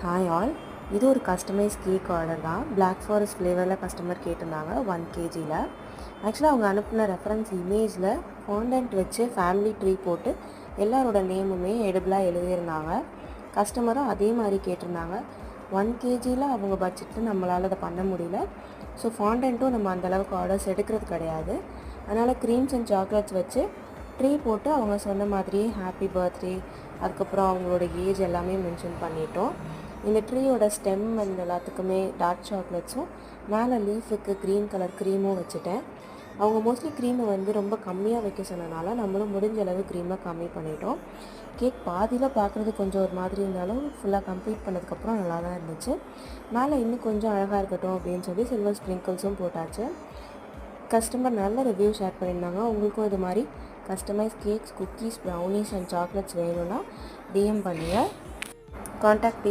Hi all, இது ஒரு customise cake order தான். பிளாக் ஃபாரஸ்ட் ஃப்ளேவரில் கஸ்டமர் கேட்டிருந்தாங்க 1 kgயில். ஆக்சுவலாக அவங்க அனுப்பின ரெஃபரன்ஸ் இமேஜில் ஃபாண்டன்ட் வச்சு ஃபேமிலி ட்ரீ போட்டு எல்லாரோட நேமுமே எடிபிளாக எழுதியிருந்தாங்க. கஸ்டமரும் அதே மாதிரி கேட்டிருந்தாங்க. 1 kgயில் அவங்க பட்ஜெட்டில் நம்மளால் அதை பண்ண முடியல. ஸோ ஃபாண்டன்ட்டும் நம்ம அந்தளவுக்கு ஆர்டர்ஸ் எடுக்கிறது கிடையாது. அதனால் க்ரீம்ஸ் அண்ட் சாக்லேட்ஸ் வச்சு ட்ரீ போட்டு அவங்க சொன்ன மாதிரியே ஹாப்பி பர்த்டே, அதுக்கப்புறம் அவங்களோட ஏஜ் எல்லாமே மென்ஷன் பண்ணிட்டோம். இந்த ட்ரீயோட ஸ்டெம் அண்ட் எல்லாத்துக்குமே டார்க் சாக்லேட்ஸும் மேலே லீஃபுக்கு க்ரீன் கலர் க்ரீமும் வச்சுட்டேன். அவங்க மோஸ்ட்லி க்ரீமை ரொம்ப கம்மியாக வைக்க சொன்னனால நம்மளும் முடிஞ்ச அளவு க்ரீமை கம்மி பண்ணிட்டோம். கேக் பாதியில் பார்க்குறது கொஞ்சம் ஒரு மாதிரி இருந்தாலும் ஃபுல்லாக கம்ப்ளீட் பண்ணதுக்கப்புறம் நல்லா தான் இருந்துச்சு. மேலே இன்னும் கொஞ்சம் அழகாக இருக்கட்டும் அப்படின்னு சொல்லி சில்வர் ஸ்ப்ரிங்கிள்ஸும் போட்டாச்சு. கஸ்டமர் நல்ல ரிவ்யூ ஷேர் பண்ணியிருந்தாங்க. உங்களுக்கும் இது மாதிரி customise cakes, cookies, brownies and chocolates வேணும்னா டிஎம் பண்ணுங்கள். கான்டாக்ட்